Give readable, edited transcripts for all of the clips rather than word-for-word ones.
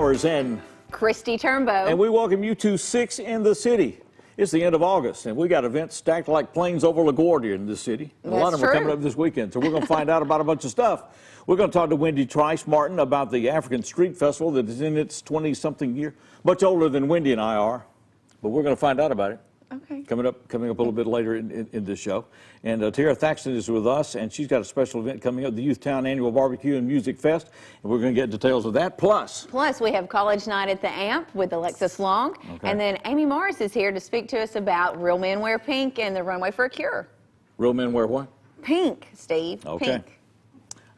Powers and Kristi Turnbow. And we welcome you to 6 in the City. It's the end of August, and we got events stacked like planes over LaGuardia in this city. And a lot of them are coming up this weekend, so we're going to find out about a bunch of stuff. We're going to talk to Wendy Trice Martin about the African Street Festival that is in its 20-something year. Much older than Wendy and I are, but we're going to find out about it. Okay. Coming up a little bit later in this show. And Tara Thaxton is with us, and she's got a special event coming up, the Youthtown Annual Barbecue and Music Fest, and we're going to get details of that. Plus, we have College Night at the AMP with Alexis Long, and then Amy Morris is here to speak to us about Real Men Wear Pink and the Runway for a Cure. Real Men Wear what? Pink, Steve. Okay. Pink.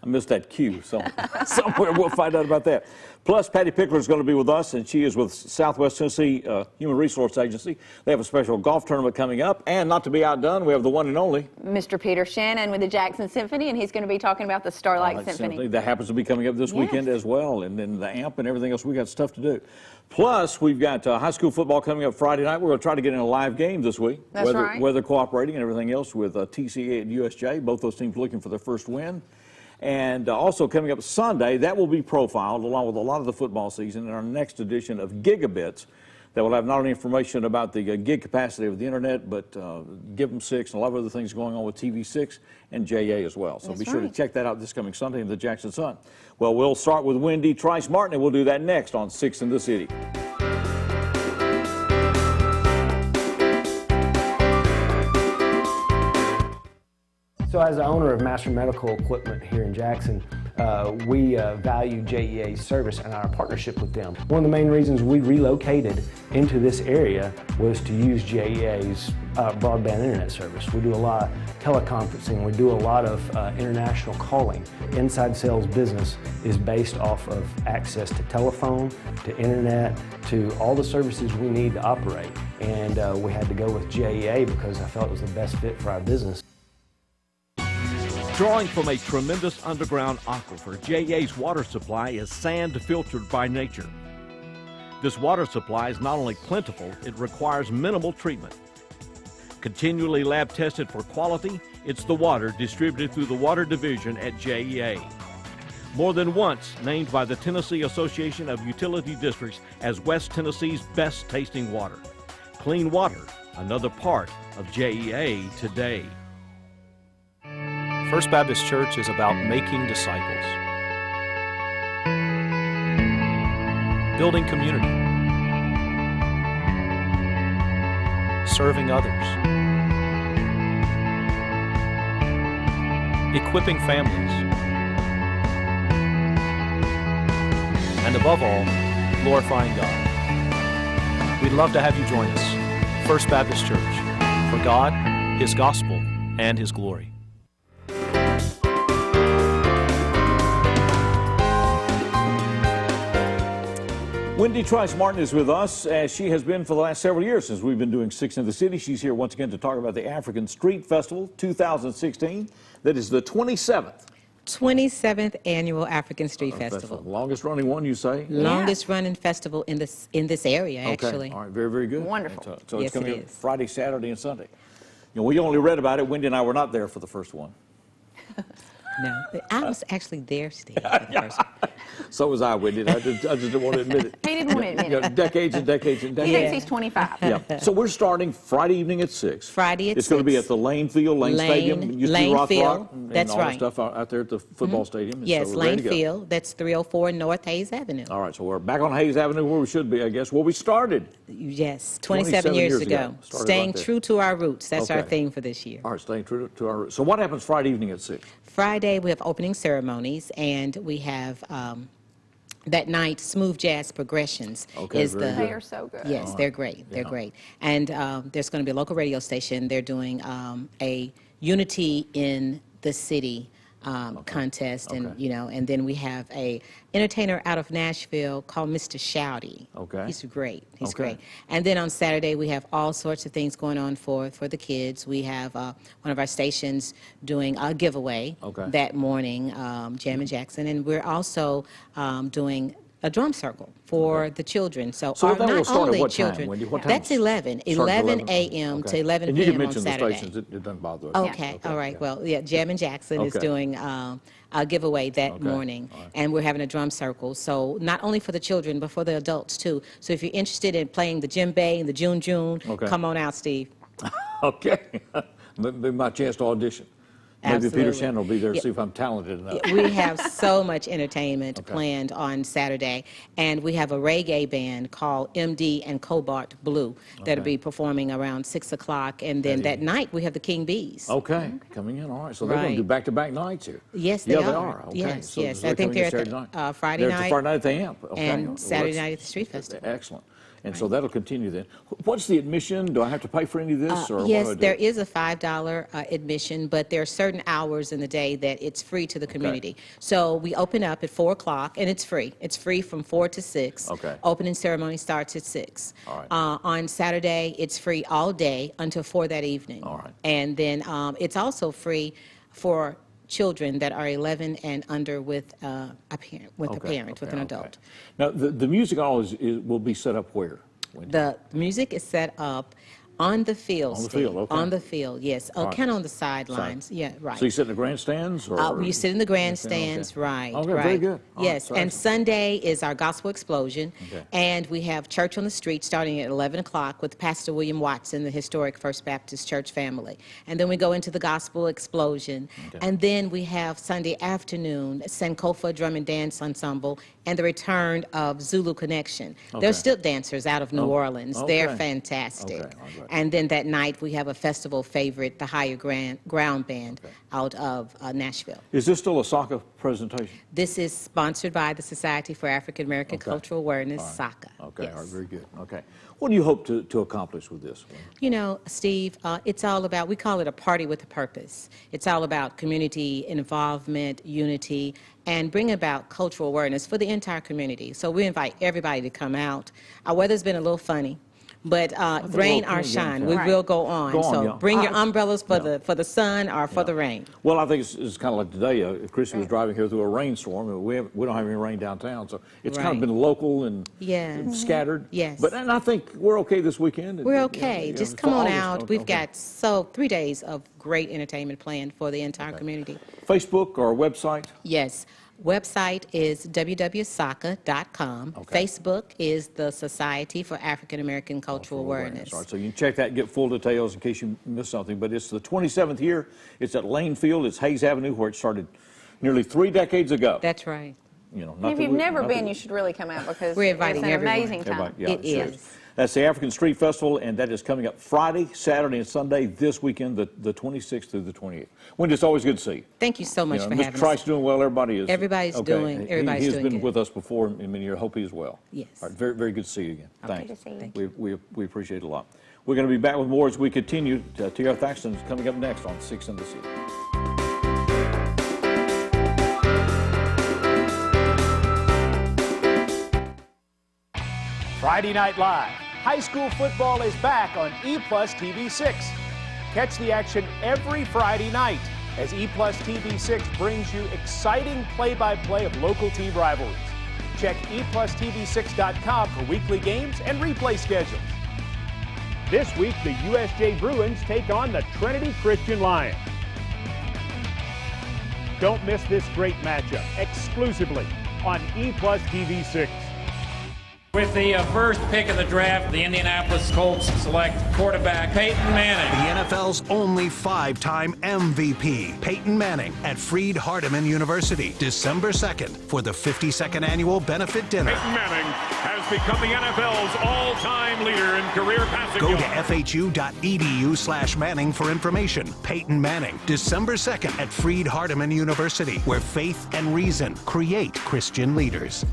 I missed that cue, so somewhere we'll find out about that. Plus, Patty Pickler is going to be with us, and she is with Southwest Tennessee Human Resource Agency. They have a special golf tournament coming up, and not to be outdone, we have the one and only Mr. Peter Shannon with the Jackson Symphony, and he's going to be talking about the Starlight Symphony. That happens to be coming up this weekend as well, and then the AMP and everything else. We got stuff to do. Plus, we've got high school football coming up Friday night. We're going to try to get in a live game this week. That's right. Weather cooperating and everything else with TCA and USJ. Both those teams looking for their first win. And also coming up Sunday, that will be profiled along with a lot of the football season in our next edition of Gigabits that will have not only information about the gig capacity of the internet, but Give 'em 6 and a lot of other things going on with TV6 and JA as well. So be sure to check that out this coming Sunday in the Jackson Sun. Well, we'll start with Wendy Trice Martin, and we'll do that next on 6 in the City. So as the owner of Master Medical Equipment here in Jackson, we value JEA's service and our partnership with them. One of the main reasons we relocated into this area was to use JEA's broadband internet service. We do a lot of teleconferencing, we do a lot of international calling. Inside sales business is based off of access to telephone, to internet, to all the services we need to operate. And we had to go with JEA because I felt it was the best fit for our business. Drawing from a tremendous underground aquifer, JEA's water supply is sand filtered by nature. This water supply is not only plentiful, it requires minimal treatment. Continually lab tested for quality, it's the water distributed through the water division at JEA. More than once named by the Tennessee Association of Utility Districts as West Tennessee's best tasting water. Clean water, another part of JEA today. First Baptist Church is about making disciples, building community, serving others, equipping families, and above all, glorifying God. We'd love to have you join us. First Baptist Church, for God, His gospel, and His glory. Wendy Trice Martin is with us, as she has been for the last several years since we've been doing 6 in the City. She's here once again to talk about the African Street Festival 2016. That is the 27th Annual African Street Festival. Longest running one, you say? Longest running festival in this area, actually. All right, very, very good. Wonderful. So it's coming up Friday, Saturday, and Sunday. You know, we only read about it. Wendy and I were not there for the first one. No, I was actually there, Steve, for the first one. So was I, Wendy. I just didn't want to admit it. He didn't want to admit it. Decades and decades and decades. He thinks he's 25. Yeah. So we're starting Friday evening at 6. Friday at 6. It's going to be at the Lane Stadium. Lane Field. That's right. Stuff out there at the football stadium. Yes, so Lane Field. That's 304 North Hayes Avenue. All right, so we're back on Hayes Avenue where we should be, I guess. Where we started. Yes, 27 years ago. Staying true to our roots. That's our theme for this year. All right, staying true to our roots. So what happens Friday evening at 6? Friday, we have opening ceremonies, and we have that night, Smooth Jazz Progressions is the. They are so good. Yes, they're great. They're great. And there's going to be a local radio station. They're doing a Unity in the City contest, and and then we have a entertainer out of Nashville called Mr. Shouty. He's great. He's great. And then on Saturday we have all sorts of things going on for the kids. We have one of our stations doing a giveaway that morning, Jam and Jackson, and we're also doing a drum circle for the children. So, So that will not start at only what time, children. Wendy? What time That's is- 11 starts at 11 a.m. Okay. to 11 And you p.m. can on mention the Saturday. stations. It doesn't bother us. Okay, all right. Well, yeah, Jam and Jackson is Okay. doing a giveaway that Okay, morning, all right. and we're having a drum circle. So not only for the children, but for the adults too. So if you're interested in playing the djembe and the june, Okay. come on out, Steve. Okay. Maybe my chance to audition. Maybe Peter Absolutely. Shannon will be there to Yeah. see if I'm talented enough. We have so much entertainment Okay. planned on Saturday, and we have a reggae band called MD and Cobalt Blue that'll Okay. be performing around 6 o'clock, and then that night we have the King Bees. Okay, coming in, all right. So they're going to do Right. back-to-back nights here. Yes, Yeah, they they are. are. Okay. Yes, So yes. they're I think coming in they're at Saturday the, night. Friday They're at the night Friday night at the AMP. Okay. and Well, Saturday that's- night at the Street Festival. Excellent. And so that'll continue then. What's the admission? Do I have to pay for any of this? Or what Yes, do I do? there is a $5 admission, but there are certain hours in the day that it's free to the community. So we open up at 4 o'clock, and it's free. It's free from 4 to 6. Okay. Opening ceremony starts at 6. All right. On Saturday, it's free all day until 4 that evening. All right. And then it's also free for children that are 11 and under with a parent, with an adult. Now, the music always will be set up where? Wendy? The music is set up on the field, On the Steve. field, okay. On the field, yes. All right. Kind of on the sidelines. Yeah, right. So you sit in the grandstands? Or You sit in the grandstands, Okay. right, Okay, right. very good. All right, Yes, so and excellent. Sunday is our gospel explosion, Okay. and we have church on the street starting at 11 o'clock with Pastor William Watson, the historic First Baptist Church family. And then we go into the gospel explosion, and then we have Sunday afternoon, Sankofa Drum and Dance Ensemble, and the return of Zulu Connection. Okay. They're still dancers out of New Orleans. They're okay. fantastic. Okay, all right. And then that night, we have a festival favorite, the Higher Ground Band, out of Nashville. Is this still a soccer presentation? This is sponsored by the Society for African American Okay. Cultural Awareness, All right. SACA. Okay, Yes. all right, very good. Okay. What do you hope to accomplish with this? You know, Steve, it's all about, we call it a party with a purpose. It's all about community involvement, unity, and bring about cultural awareness for the entire community. So we invite everybody to come out. Our weather's been a little funny, but rain we'll or get shine, into we that. will go on. Go on, So yeah. bring your umbrellas for the sun or for the rain. Well, I think it's kind of like today. Kristi was driving here through a rainstorm, and we don't have any rain downtown, so it's kind of Right. been local and Yes. scattered. Yes. And I think we're okay this weekend. We're okay. Just come for on August. out. Okay. We've got 3 days of great entertainment planned for the entire community. Facebook or website. Yes. Website is www.saca.com. Okay. Facebook is the Society for African American Cultural Awareness. All right, so you can check that and get full details in case you missed something. But it's the 27th year. It's at Lane Field. It's Hayes Avenue, where it started nearly 3 decades ago. That's right. You know, And if you've never been, you should really come out because We're inviting it's an everyone. amazing time. Everybody, yeah, It seriously. is. That's the African Street Festival, and that is coming up Friday, Saturday, and Sunday this weekend, the 26th through the 28th. Wendy, it's always good to see you. Thank you so much You for know, Mr. having Trice us. doing well. Everybody is. Everybody's doing He's doing been good. with us before in many years. Hope he is well. Yes. All right, very, very good to see you again. Thanks. Good to see you. Thank We appreciate it a lot. We're going to be back with more as we continue. T.R. Thaxton is coming up next on 6 in the City. Friday Night Live. High school football is back on EPlusTV 6. Catch the action every Friday night as EPlusTV 6 brings you exciting play-by-play of local team rivalries. Check EPlusTV6.com for weekly games and replay schedules. This week, the USJ Bruins take on the Trinity Christian Lions. Don't miss this great matchup exclusively on EPlusTV 6. With the first pick of the draft, the Indianapolis Colts select quarterback Peyton Manning. The NFL's only 5-time MVP, Peyton Manning, at Freed-Hardeman University, December 2nd, for the 52nd annual benefit dinner. Peyton Manning has become the NFL's all-time leader in career passing Go to yards. fhu.edu/Manning for information. Peyton Manning, December 2nd at Freed-Hardeman University, where faith and reason create Christian leaders.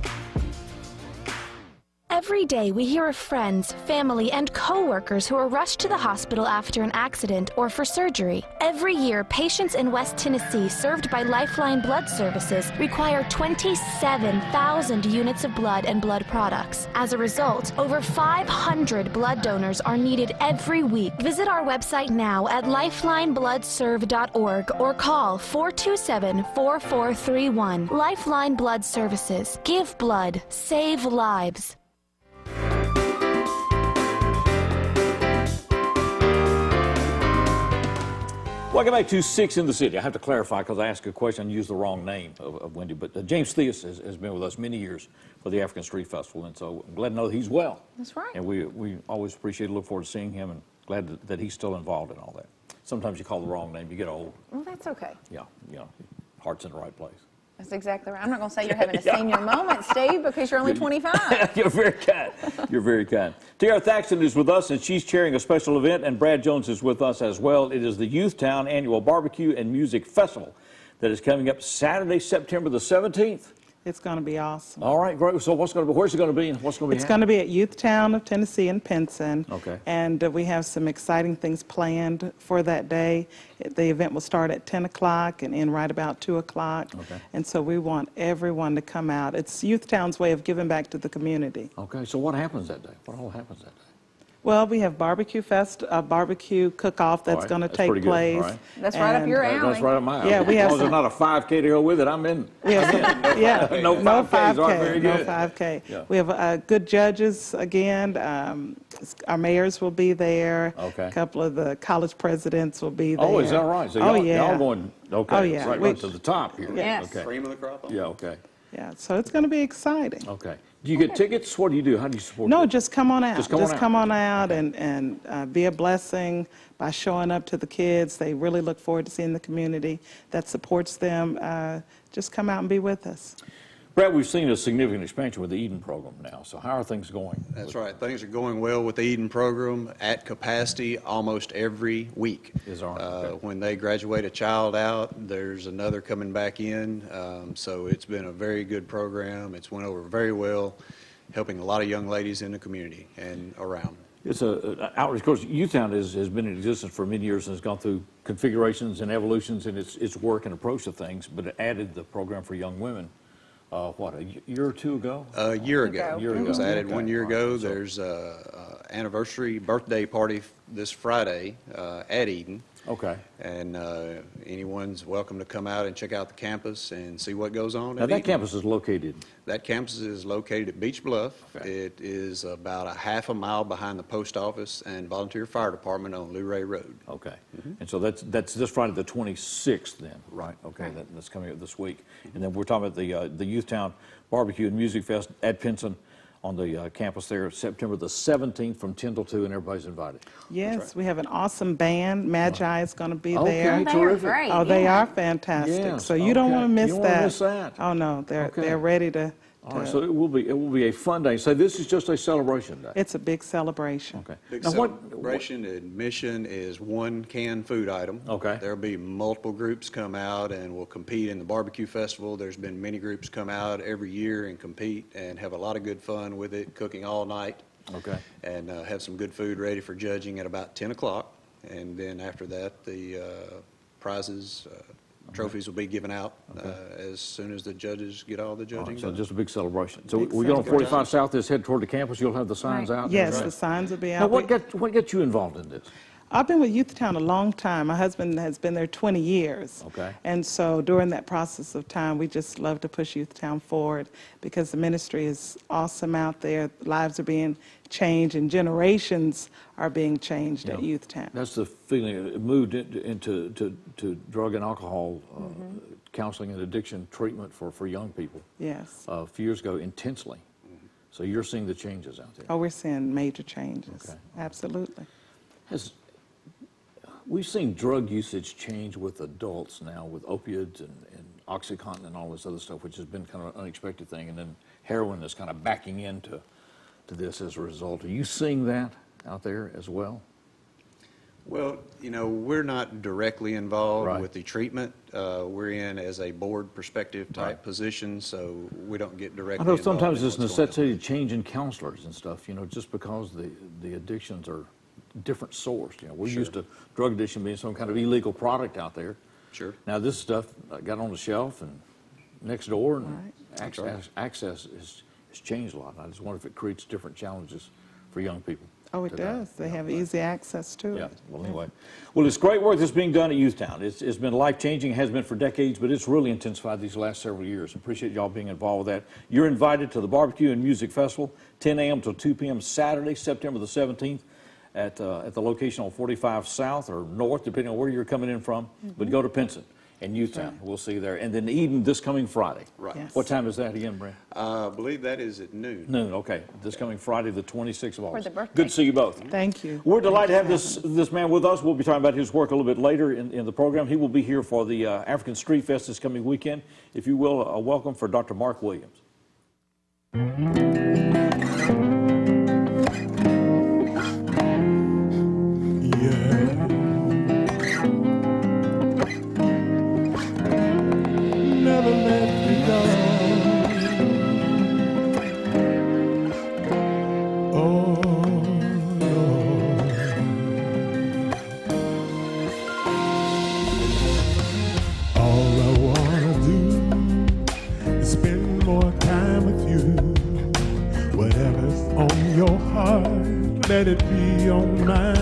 Every Every day we hear of friends, family, and co-workers who are rushed to the hospital after an accident or for surgery. Every year, patients in West Tennessee served by Lifeline Blood Services require 27,000 units of blood and blood products. As a result, over 500 blood donors are needed every week. Visit our website now at lifelinebloodserve.org or call 427-4431. Lifeline Blood Services. Give blood. Save lives. Welcome back to 6 in the City. I have to clarify because I asked a question and used the wrong name of Wendy, but James Theus has been with us many years for the African Street Festival, and so I'm glad to know that he's well. That's right. And we always appreciate and look forward to seeing him, and glad that he's still involved in all that. Sometimes you call the wrong name, you get old. Well, that's okay. Yeah, you know, heart's in the right place. That's exactly right. I'm not going to say you're having a senior moment, Steve, because you're only 25. You're very kind. You're very kind. Tiara Thaxton is with us, and she's chairing a special event, and Brad Jones is with us as well. It is the Youthtown Annual Barbecue and Music Festival that is coming up Saturday, September the 17th. It's going to be awesome. All right, great. So where's it going to be and what's going to be It's going to be at Youthtown of Tennessee in Pinson. Okay. And we have some exciting things planned for that day. The event will start at 10 o'clock and end right about 2 o'clock. Okay. And so we want everyone to come out. It's Youthtown's way of giving back to the community. Okay, so what happens that day? What all happens that day? Well, we have barbecue barbecue cook-off that's going to take place. All right. That's right up your alley. That's right up my alley. Yeah, we have as long as there's not a 5K to go with it, I'm in. We have No 5Ks aren't very no good. 5K. Yeah. We have good judges again. Our mayors will be there. Okay. A couple of the college presidents will be there. Oh, is that right? So y'all going, okay, Oh, yeah. right to the top here. Yes. Okay. Cream of the crop. Yeah, okay. Yeah, so it's going to be exciting. Okay. Do you get tickets? What do you do? How do you support No, it? just come on out. Just come on out. Okay. and be a blessing by showing up to the kids. They really look forward to seeing the community that supports them. Just come out and be with us. Brett, we've seen a significant expansion with the Eden program now. So how are things going? That's right. Things are going well with the Eden program at capacity almost every week. Is all right. Okay. When they graduate a child out, there's another coming back in. So it's been a very good program. It's went over very well, helping a lot of young ladies in the community and around. It's an outreach. Of course, Youthtown has been in existence for many years and has gone through configurations and evolutions in its work and approach to things, but it added the program for young women. What, a year or two ago? A year ago. It was added Okay. 1 year ago. Right. So- There's an anniversary birthday party this Friday at Eden. Okay. And anyone's welcome to come out and check out the campus and see what goes on. Now, at that Eden. campus is located? That campus is located at Beach Bluff. Okay. It is about a half a mile behind the post office and volunteer fire department on Luray Road. Okay. And so that's this Friday the 26th then, right? Okay, that's coming up this week. And then we're talking about the Youthtown Barbecue and Music Fest at Pinson on the campus there, September the 17th from 10 till 2, and everybody's invited. Yes, we have an awesome band. Magi is going to be Okay, there. They are terrific. great. Oh, they yeah. are fantastic. Yes, So you don't okay. want to miss You don't that. wanna miss that. Oh no, they're Okay. ready to. All right, so it will be a fun day. So this is just a celebration day. It's a big celebration. Okay. Big Now celebration. Admission is one canned food item. Okay. There'll be multiple groups come out and will compete in the barbecue festival. There's been many groups come out every year and compete and have a lot of good fun with it, cooking all night. Okay. And have some good food ready for judging at about 10 o'clock. And then after that, the prizes, trophies will be given out as soon as the judges get all the All judging right, so done. just a big celebration. So Big we get on celebration. 45 South, this head toward the campus, you'll have the signs Right. out? Yes, Right. the signs will be Now, out. what gets you involved in this? I've been with Youthtown a long time. My husband has been there 20 years. Okay. And so during that process of time, we just love to push Youthtown forward because the ministry is awesome out there. Lives are being changed and generations are being changed at Youthtown. That's the feeling. It moved into drug and alcohol counseling and addiction treatment for young people Yes. a few years ago intensely. So you're seeing the changes out there. Oh, we're seeing major changes. Okay. Absolutely. We've seen drug usage change with adults now with opioids and OxyContin and all this other stuff, which has been kind of an unexpected thing. And then heroin is kind of backing into this as a result. Are you seeing that out there as well? Well, you know, we're not directly involved Right. with the treatment. We're in as a board perspective type position, so we don't get directly I know involved sometimes in there's what's going on. necessity changing counselors and stuff, you know, just because the addictions are different sourced. You know, we're used to drug addiction being some kind of illegal product out there. Sure. Now this stuff got on the shelf and next door, and Right. access has changed a lot. I just wonder if it creates different challenges for young people. Oh, it does. They have easy access to Yeah, it. well, anyway. Well, it's great work that's being done at Youthtown. It's been life-changing, has been for decades, but it's really intensified these last several years. Appreciate y'all being involved with that. You're invited to the Barbecue and Music Festival, 10 a.m. till 2 p.m. Saturday, September the 17th, at the location on 45 South or North, depending on where you're coming in from. But go to Pinson and Youthtown. We'll see you there. And then Eden this coming Friday. Right. Yes. What time is that again, Brent? I believe that is at noon. Noon, okay. This coming Friday, the 26th of August. the birthday. Good to see you both. Thank you. We're delighted to have this man with us. We'll be talking about his work a little bit later in the program. He will be here for the African Street Fest this coming weekend. If you will, a welcome for Dr. Mark Williams. Never let me go. Oh, Lord. All I wanna do is spend more time with you. Whatever's on your heart, let it be on mine.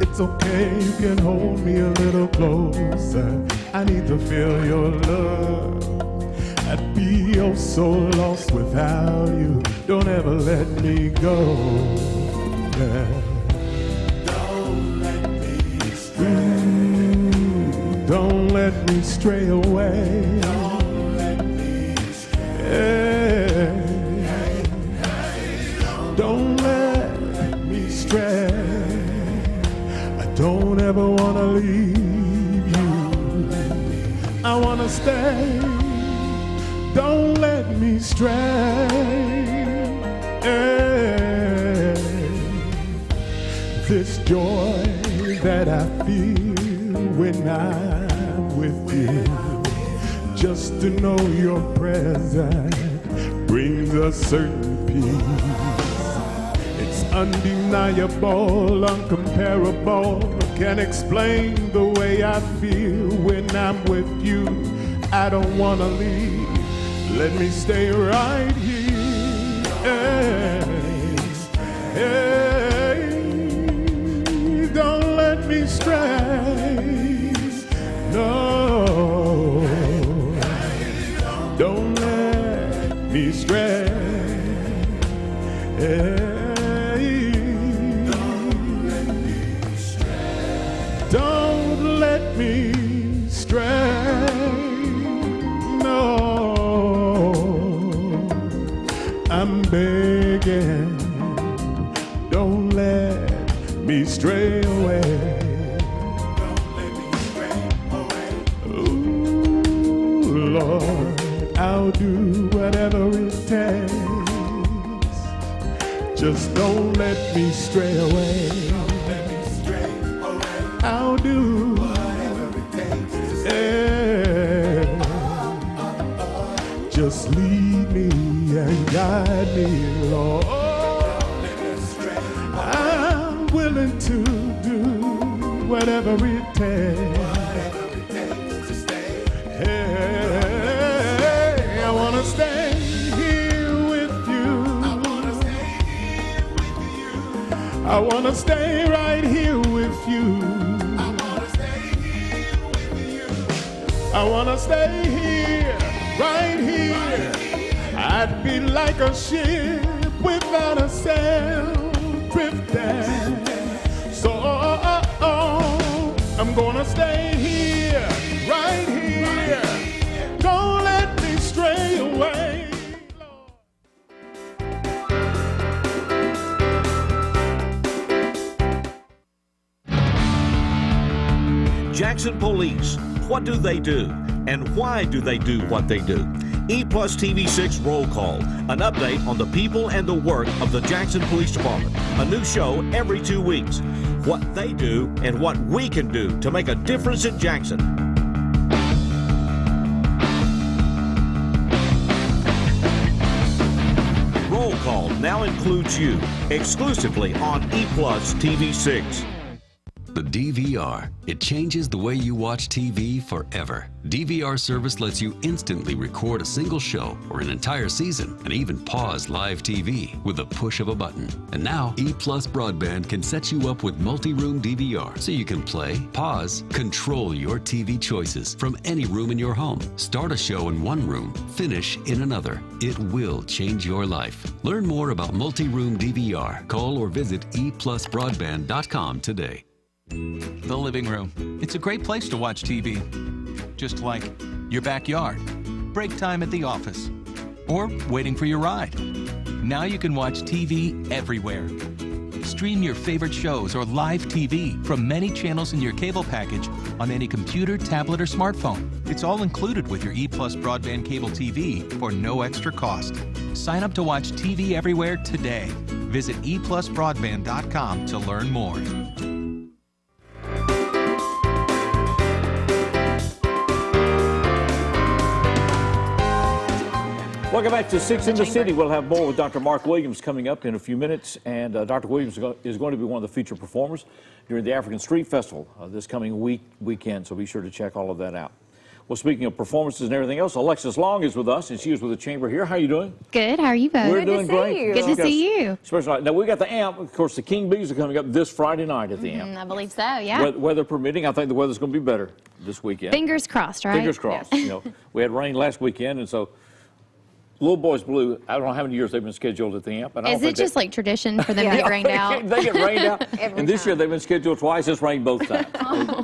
It's okay, you can hold me a little closer. I need to feel your love. I'd be oh so lost without you. Don't ever let me go. Yeah. Don't let me stray. Don't let me stray away. Don't let me stray. Don't let me stray. I don't ever wanna leave. I wanna stay, don't let me stray. This joy that I feel when I'm with you, just to know your presence brings a certain peace. It's undeniable, uncomparable. Can't explain the way I feel when I'm with you. I don't wanna leave. Let me stay right here. Hey, don't let me stray. No, don't let me stray. Don't let me stray. No, I'm begging. Don't let me stray away. Ooh, Lord, I'll do whatever it takes. Just don't let me stray away. I'll do whatever it takes. Yeah. Just lead me and guide me, Lord. I'm willing to do whatever it takes. Hey, I wanna stay here with you. I wanna stay right here with you. I wanna stay here, right here. I'd be like a ship without a sail, drifting. So I'm gonna stay here, right here. Don't let me stray away. Jackson Police. What do they do? And why do they do what they do? EPlusTV6 Roll Call, an update on the people and the work of the Jackson Police Department. A new show every 2 weeks. what they do, and what we can do to make a difference in Jackson. Roll Call now includes you, exclusively on EPlusTV 6. The DVR. It changes the way you watch TV forever. DVR service lets you instantly record a single show or an entire season and even pause live TV with the push of a button. And now, ePlus Broadband can set you up with multi-room DVR so you can play, pause, control your TV choices from any room in your home. Start a show in one room, finish in another. It will change your life. Learn more about multi-room DVR. Call or visit eplusbroadband.com today. The living room. It's a great place to watch TV. Just like your backyard, break time at the office, or waiting for your ride. Now you can watch TV everywhere. Stream your favorite shows or live TV from many channels in your cable package on any computer, tablet, or smartphone. It's all included with your ePlus broadband cable TV for no extra cost. Sign up to watch TV everywhere today. Visit eplusbroadband.com to learn more. Welcome back to 6 in the City. We'll have more with Dr. Mark Williams coming up in a few minutes. And Dr. Williams is going to be one of the featured performers during the African Street Festival this coming weekend. So be sure to check all of that out. Well, speaking of performances and everything else, Alexis Long is with us, and she is with the Chamber here. How are you doing? Good. How are you both? We're doing great. Good to see you. Especially now, we got the AMP. Of course, the King Bees are coming up this Friday night at the AMP. I believe so. Yeah. Weather permitting, I think the weather's going to be better this weekend. Fingers crossed, right? Fingers crossed. Yes. You know, we had rain last weekend, and so Little Boys Blue, I don't know how many years they've been scheduled at the AMP. And Is it just like tradition for them to get rained out? They get rained out. And this year they've been scheduled twice. It's rained both times.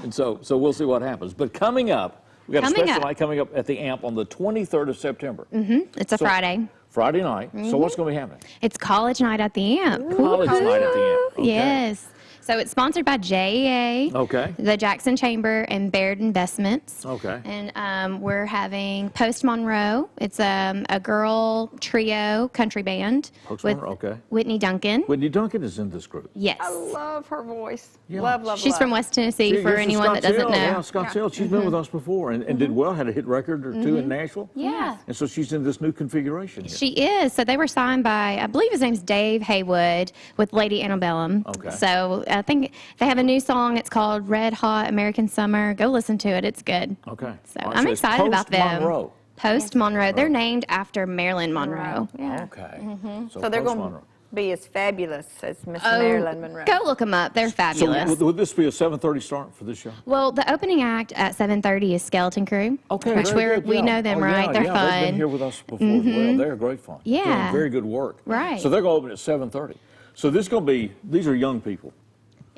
And so we'll see what happens. But coming up, we got a special night coming up at the AMP on the 23rd of September. It's a Friday. Friday night. So what's going to be happening? It's college night at the AMP. College night at the AMP. Okay. Yes. So it's sponsored by JEA, the Jackson Chamber, and Baird Investments. Okay. And we're having Post Monroe. It's a girl trio country band with Whitney Duncan. Whitney Duncan is in this group. Yes. I love her voice. Yeah. Love. She's from West Tennessee, for anyone that doesn't know. Yeah, Scottsdale. She's been with us before and did well, had a hit record or two in Nashville. Yeah. And so she's in this new configuration here. She is. So they were signed by, I believe his name's Dave Haywood, with Lady Antebellum. Okay. So I think they have a new song. It's called Red Hot American Summer. Go listen to it. It's good. Okay. So I'm excited about them. Monroe. Post Monroe. They're named after Marilyn Monroe. Yeah. Okay. So they're going to be as fabulous as Miss Marilyn Monroe. Go look them up. They're fabulous. So would this be a 7:30 start for this show? Well, the opening act at 7:30 is Skeleton Crew. Okay. Which we know them, right? They're fun. They've been here with us before as well. They're great fun. Yeah. Doing very good work. Right. So they're going to open at 7:30. So this is going to be, these are young people.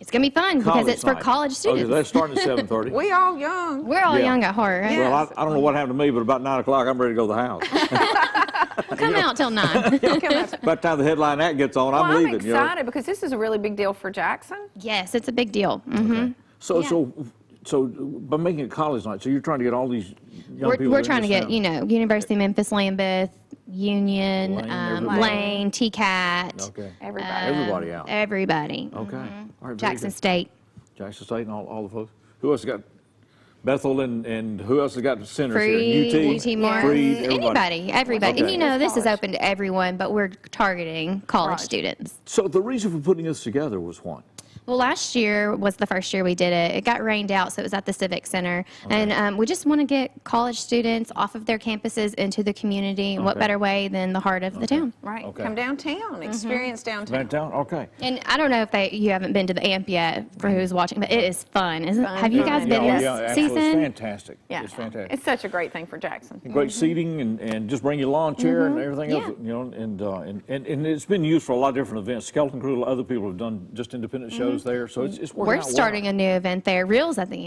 It's going to be fun because it's for college students. Okay, they're starting at 7:30. We all young. We're all young at heart, right? Well, I don't know what happened to me, but about 9 o'clock, I'm ready to go to the house. We'll come out till 9. By the time the headline act gets on, I'm leaving. I'm excited because this is a really big deal for Jackson. Yes, it's a big deal. Okay. So by making it college night, so you're trying to get all these young people. We're trying to get, University of Memphis, Lambeth, Union, Lane, TCAT. Okay. Everybody. out. Everybody. Okay. All right, Jackson State. Jackson State and all the folks. Who else has got Bethel and who else has got centers Freed, here? UT Martin, Freed, everybody. Okay. And this is open to everyone, but we're targeting college students. So the reason for putting this together was what? Well, last year was the first year we did it. It got rained out, so it was at the Civic Center. And we just want to get college students off of their campuses into the community. And what better way than the heart of the town? Right. Come downtown, experience downtown. Downtown, okay. And I don't know if you haven't been to the AMP yet for who's watching, but it is fun, isn't it? Have you guys been this season? It's fantastic. Yeah. It's fantastic. It's such a great thing for Jackson. Great seating and just bring your lawn chair and everything else, and it's been used for a lot of different events. Skeleton Crew, other people have done just independent shows there, so it's working We're out starting a new event there, Reels at the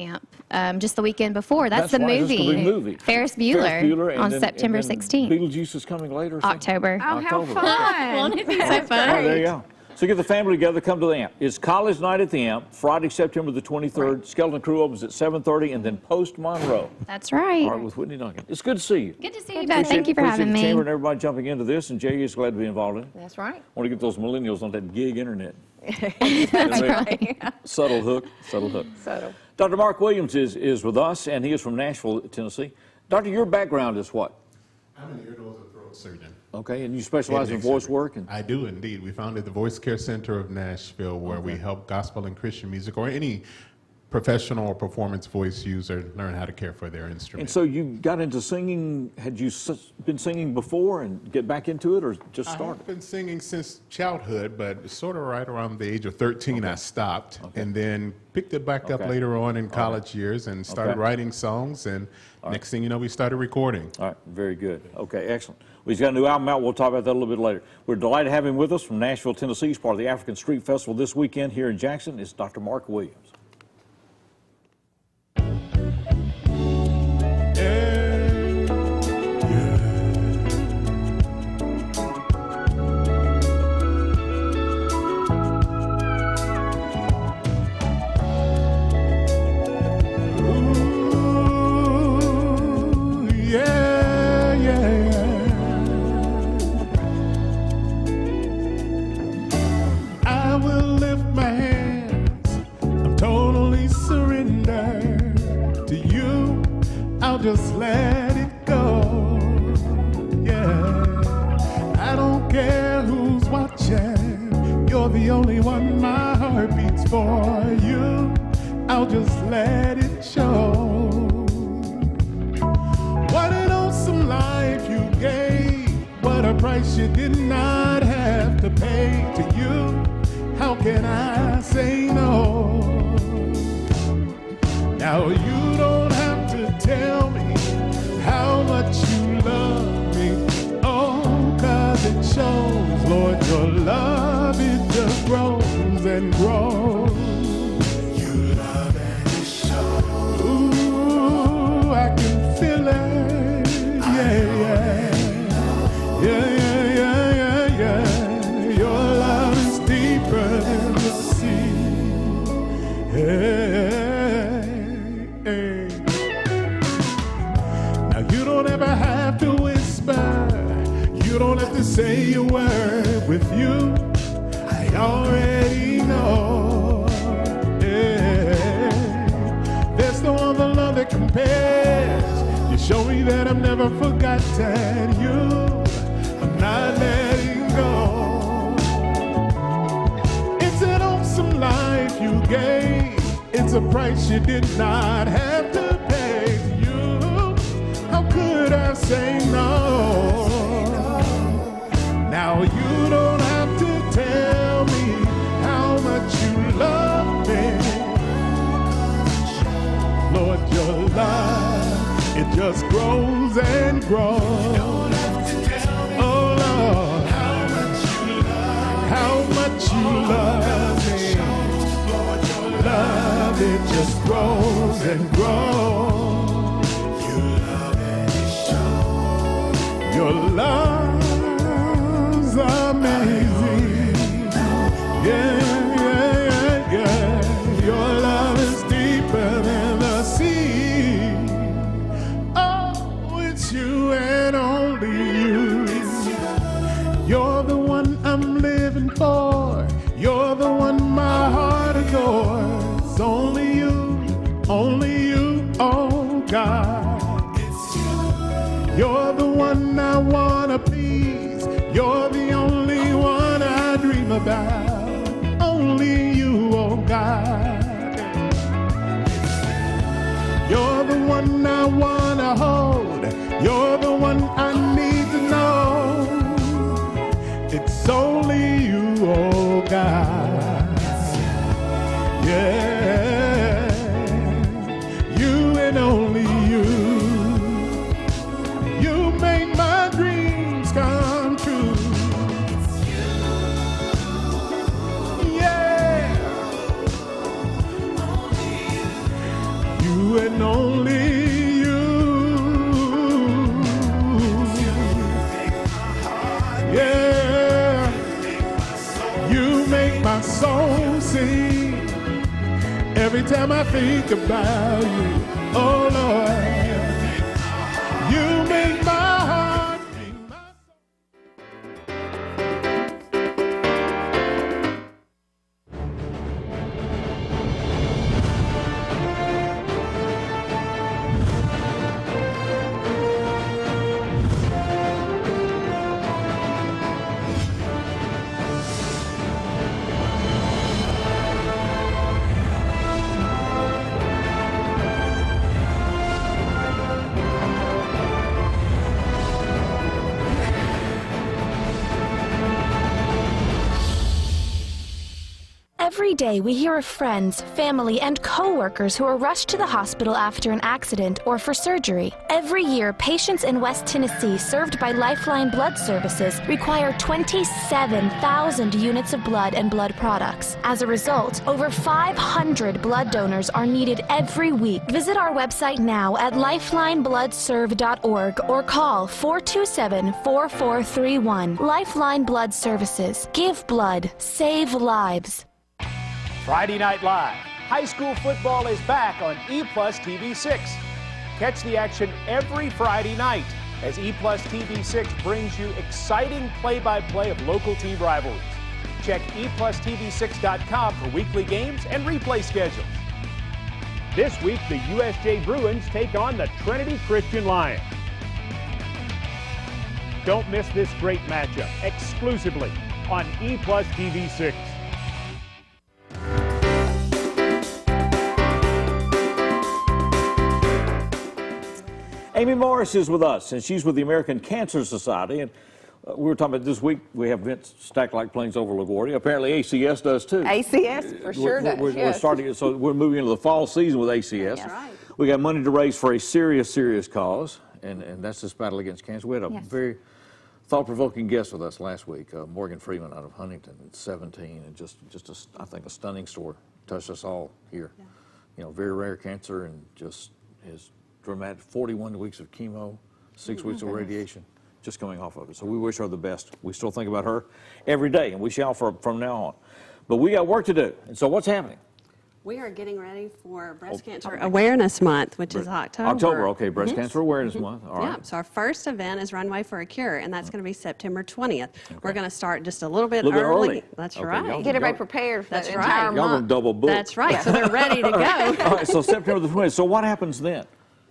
AMP, just the weekend before. That's the right, movie. that's the movie. Ferris Bueller on September 16th. Beetlejuice is coming later. October. Oh, how fun. Won't it be so fun? Oh, there you go. So get the family together, come to the AMP. It's college night at the AMP, Friday, September the 23rd. Right. Skeleton Crew opens at 7:30, and then Post Monroe. That's right. All right, with Whitney Duncan. It's good to see you. Good to see you, Beth. Thank you for having me. Chamber and everybody jumping into this, and Jay is glad to be involved in it. That's right. Want to get those millennials on that gig internet. That's right. Subtle hook, subtle hook. Subtle. Dr. Mark Williams is with us, and he is from Nashville, Tennessee. Doctor, your background is what? I'm an ear, nose, and throat surgeon. Okay, and you specialize in voice work? I do indeed. We founded the Voice Care Center of Nashville, where we help gospel and Christian music or any professional or performance voice user learn how to care for their instrument. And so you got into singing. Had you been singing before and get back into it, or just started? I've been singing since childhood, but sort of right around the age of 13 I stopped, and then picked it back up later on in college years and started writing songs, and next thing you know, we started recording. All right, very good. Okay, excellent. Well, he's got a new album out. We'll talk about that a little bit later. We're delighted to have him with us from Nashville, Tennessee. He's part of the African Street Festival this weekend here in Jackson. It's Dr. Mark Williams. I will lift my hands. I'm totally surrendered to you. I'll just let it go. Yeah, I don't care who's watching. You're the only one my heart beats for. You, I'll just let it show. What an awesome life you gave. What a price you did not have to pay. To you, how can I say no? Now you don't have to tell me how much you love me. Oh, 'cause it shows, Lord, your love, it just grows and grows. You love and it shows. Ooh, I can feel it. Yeah, yeah. Yeah, yeah, yeah, yeah, yeah. Your love is deeper than the sea. Hey, hey. Now you don't ever have to whisper. You don't have to say a word. With you, I already know. Yeah. There's no other love that compares. You show me that I've never forgotten you. I'm not letting go. It's an awesome life you gave. It's a price you did not have to pay. You, how could I say no? Now you don't have to tell me how much you love me. Lord, your love, it just grows and grows. Oh Lord, how much you love me. Love, it just grows and grows. Your love's amazing. Yeah, yeah, yeah, yeah. Your love is deeper than the sea. Oh, it's you and only you. You're the one I'm living for. You're the one my heart adores. Only you, oh God. You're the one I wanna please. You're the only one I dream about. Only you, oh God. You're the one I wanna hold. You're the one I need to know. It's only you, oh God. Yeah, you and only you. You make my dreams come true. Yeah, you and only you. Yeah, you make my soul sing. Every time I think about you, oh Lord, you make my heart beat, my soul. day we hear of friends, family, and co-workers who are rushed to the hospital after an accident or for surgery. Every year, patients in West Tennessee served by Lifeline Blood Services require 27,000 units of blood and blood products. As a result, over 500 blood donors are needed every week. Visit our website now at lifelinebloodserve.org or call 427-4431. Lifeline Blood Services. Give blood. Save lives. Friday Night Live. High school football is back on EPlusTV6. Catch the action every Friday night as EPlusTV6 brings you exciting play-by-play of local team rivalries. Check EPlusTV6.com for weekly games and replay schedules. This week, the USJ Bruins take on the Trinity Christian Lions. Don't miss this great matchup exclusively on EPlusTV6. Amy Morris is with us, and she's with the American Cancer Society. And we were talking about this week, we have events stacked like planes over LaGuardia. Apparently ACS does too. ACS for sure does, We're starting, so we're moving into the fall season with ACS. That's right. We got money to raise for a serious cause, and that's this battle against cancer. We had a very thought-provoking guest with us last week, Morgan Freeman out of Huntington at 17, and just I think a stunning story. Touched us all here. Yeah. You know, very rare cancer, and just his dramatic 41 weeks of chemo, 6 weeks of radiation, just coming off of it. So we wish her the best. We still think about her every day, and we shall from now on. But we got work to do, and so what's happening? We are getting ready for Breast Cancer Awareness Month, which is October. October, okay, Breast Cancer Awareness Month. All right. Yeah, so our first event is Runway for a Cure, and that's going to be September 20th. Okay. We're going to start just a little bit early. That's right. Get everybody prepared for the entire month. Y'all going to double book. That's right, so they're ready to go. All right, so September the 20th. So what happens then?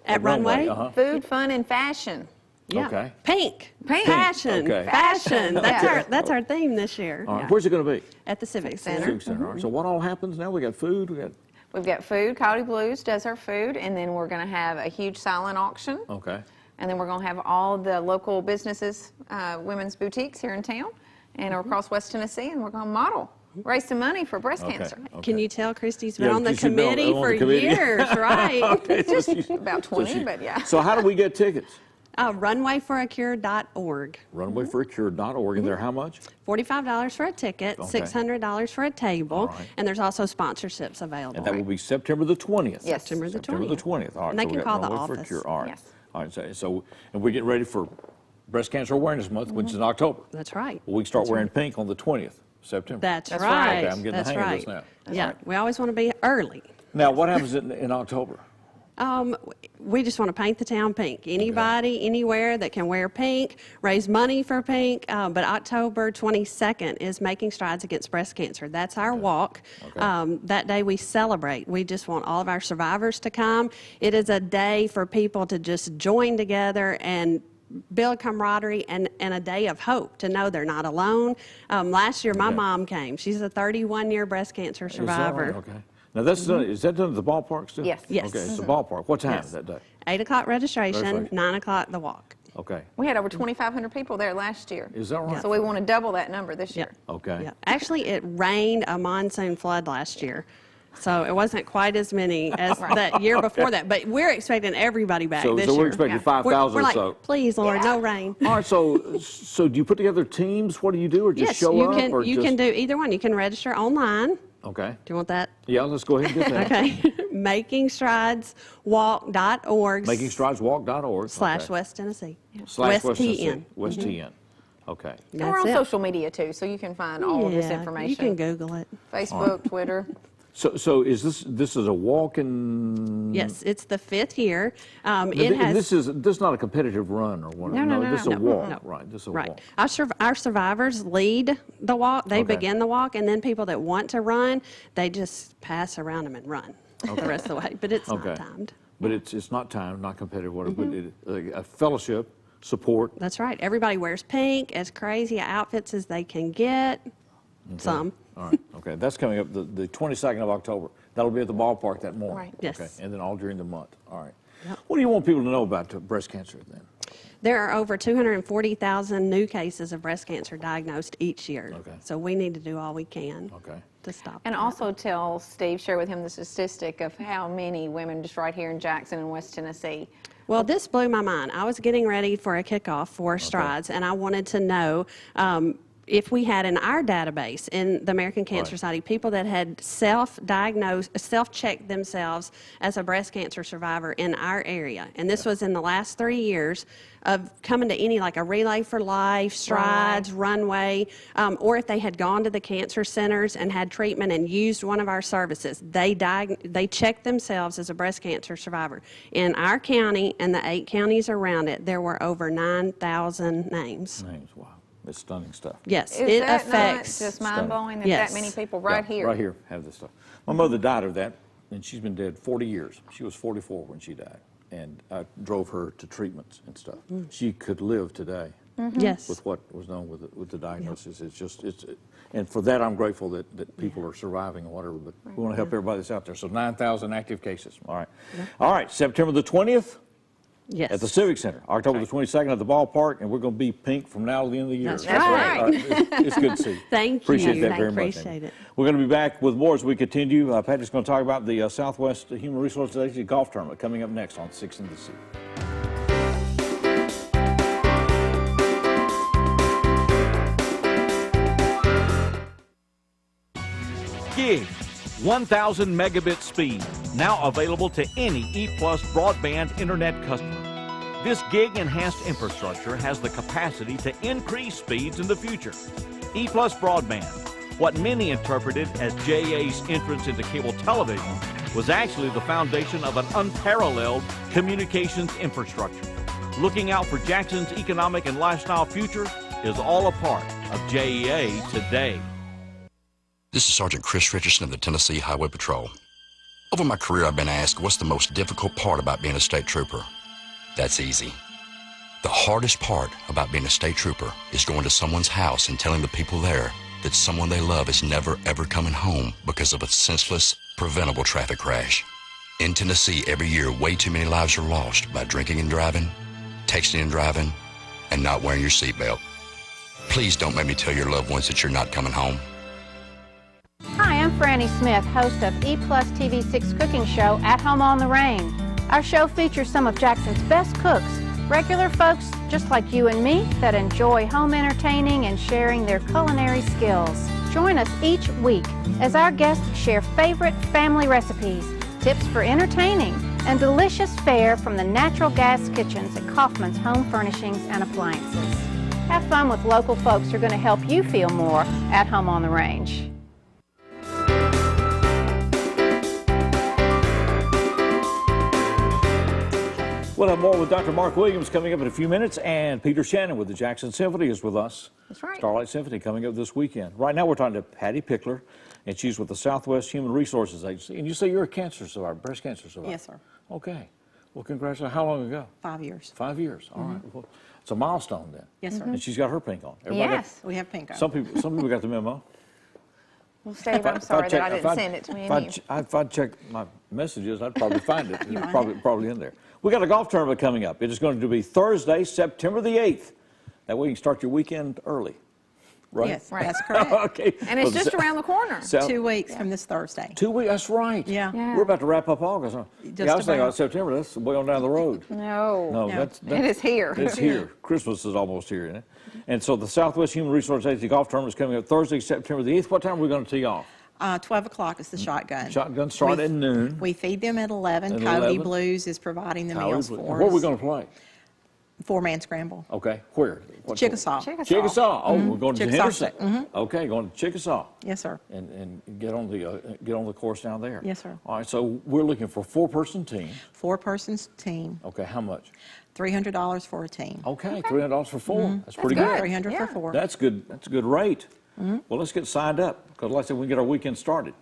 At Runway? Food, fun, and fashion. Yeah. Okay. Pink. Pink. Fashion. Okay. Fashion. That's our theme this year. All right. Where's it going to be? At the Civic Center. Civic Center. All right. So what all happens now? We got food. We've got food. Coyote Blues does our food, and then we're going to have a huge silent auction. Okay. And then we're going to have all the local businesses, women's boutiques here in town and across West Tennessee, and we're going to model. Raise some money for breast cancer. Okay. Can you tell Kristi's been on the committee for years, right? Okay, just about 20, but yeah. So how do we get tickets? Runwayforacure.org. Runwayforacure.org. And they're how much? $45 for a ticket, $600 for a table, and there's also sponsorships available. And that will be September the 20th. Yes. September the 20th. All right. And they can call the Runway office. For Cure. All right. Yes. All right. So and we're getting ready for Breast Cancer Awareness Month, which is in October. That's right. Well, we start wearing pink on the 20th. September. That's right. Okay, I'm getting the hang of this now. Yeah, we always want to be early. Now, what happens in October? We just want to paint the town pink. Anybody, anywhere that can wear pink, raise money for pink. But October 22nd is Making Strides Against Breast Cancer. That's our walk. That day we celebrate. We just want all of our survivors to come. It is a day for people to just join together and build camaraderie and a day of hope to know they're not alone. Last year, my mom came. She's a 31-year breast cancer survivor. Is that right? Okay. Now, that's done, is that done at the ballpark still? Yes. Yes. Okay, it's the ballpark. What time is that day? 8 o'clock registration, 9 o'clock the walk. Okay. We had over 2,500 people there last year. Is that right? So we want to double that number this year. Okay. Yeah. Actually, it rained a monsoon flood last year. So it wasn't quite as many as that year before that, but we're expecting everybody back this year. So we're expecting 5,000 we're or like, so. Please, Lord, no rain. All right, so do you put together teams? What do you do, or just show up? Yes, you can do either one. You can register online. Okay. Do you want that? Yeah, let's go ahead and get that. Okay. MakingStridesWalk.org. MakingStridesWalk.org. / West Tennessee. / West Tennessee. West TN. Okay. And we're on social media too, so you can find all of this information. You can Google it. Facebook, Twitter. So is this is a walk in? Yes, it's the 5th year. This is not a competitive run or one. No. This is a walk, right? This is a walk. Our survivors lead the walk. They begin the walk, and then people that want to run, they just pass around them and run the rest of the way. But it's not timed. But it's not timed, not competitive. But a fellowship, support. That's right. Everybody wears pink, as crazy outfits as they can get. Some. All right. Okay. That's coming up the 22nd of October. That'll be at the ballpark that morning. Right. Yes. Okay. And then all during the month. All right. Yep. What do you want people to know about breast cancer then? There are over 240,000 new cases of breast cancer diagnosed each year. Okay. So we need to do all we can to stop And that. also tell Steve, share with him the statistic of how many women just right here in Jackson and West Tennessee. Well, this blew my mind. I was getting ready for a kickoff for Strides, and I wanted to know if we had in our database in the American Cancer Society people that had self-diagnosed, self-checked themselves as a breast cancer survivor in our area. And this was in the last 3 years of coming to any, like a Relay for Life, Strides, Runway, or if they had gone to the cancer centers and had treatment and used one of our services. They checked themselves as a breast cancer survivor. In our county and the 8 counties around it, there were over 9,000 names. Wow. It's stunning stuff. Yes, Is it that affects. not just mind-blowing that that many people right here? Right here have this stuff. My mother died of that, and she's been dead 40 years. She was 44 when she died, and I drove her to treatments and stuff. She could live today. Yes. With what was known with the diagnosis. It's just, and for that I'm grateful that people are surviving and whatever, but we want to help everybody that's out there. So 9,000 active cases. All right. All right, September the 20th. Yes. At the Civic Center, October the 22nd at the ballpark, and we're going to be pink from now to the end of the year. That's right. It's good to see you. Thank Appreciate you. that very much. Appreciate it. We're going to be back with more as we continue. Patrick's going to talk about the Southwest Human Resources Agency golf tournament coming up next on 6 in the Sea. Gig, 1,000 megabit speed, now available to any EPlus broadband internet customer. This gig enhanced infrastructure has the capacity to increase speeds in the future. EPlus broadband, what many interpreted as JA's entrance into cable television, was actually the foundation of an unparalleled communications infrastructure. Looking out for Jackson's economic and lifestyle future is all a part of JEA today. This is Sergeant Chris Richardson of the Tennessee Highway Patrol. Over my career, I've been asked, what's the most difficult part about being a state trooper? That's easy. The hardest part about being a state trooper is going to someone's house and telling the people there that someone they love is never ever coming home because of a senseless, preventable traffic crash. In Tennessee, every year, way too many lives are lost by drinking and driving, texting and driving, and not wearing your seatbelt. Please don't make me tell your loved ones that you're not coming home. Hi, I'm Franny Smith, host of EPlusTV 6 cooking show, At Home on the Range. Our show features some of Jackson's best cooks, regular folks just like you and me that enjoy home entertaining and sharing their culinary skills. Join us each week as our guests share favorite family recipes, tips for entertaining, and delicious fare from the natural gas kitchens at Kaufman's Home Furnishings and Appliances. Have fun with local folks who are going to help you feel more at home on the range. We'll have more with Dr. Mark Williams coming up in a few minutes, and Peter Shannon with the Jackson Symphony is with us. That's right. Starlight Symphony coming up this weekend. Right now we're talking to Patty Pickler, and she's with the Southwest Human Resources Agency. And you say you're a cancer survivor, breast cancer survivor. Yes, sir. Okay. Well, congratulations. How long ago? 5 years. 5 years. All right. Well, it's a milestone then. Yes, sir. And she's got her pink on. Yes, we have pink on. Some people got the memo. Well, Steve, I'm sorry that I didn't send it to me. If I'd checked my messages, I'd probably find it. It's probably in there. We got a golf tournament coming up. It is going to be Thursday, September the 8th. That way you can start your weekend early. Right? Yes, that's correct. Okay. And it's just around the corner. 2 weeks from this Thursday. 2 weeks, that's right. Yeah. We're about to wrap up August. Huh? I was thinking about September. That's way on down the road. No. That's it is here. It's here. Christmas is almost here, isn't it? And so the Southwest Human Resources Agency Golf Tournament is coming up Thursday, September the 8th. What time are we going to tee off? 12 o'clock is the shotgun. Shotgun start at noon. We feed them at 11. Coyote Blues is providing the meals for us. Where are we going to play? 4-man scramble. Okay. Where? Chickasaw. Chickasaw. Oh, we're going to Chickasaw. Henderson. Okay, going to Chickasaw. Yes, sir. And get on the course down there. Yes, sir. All right. So we're looking for 4-person team. 4-person team. Okay. How much? $300 for a team. Okay. $300 for 4. That's pretty good. 300 for 4. That's good. That's a good rate. Well, let's get signed up because, like I said, we can get our weekend started.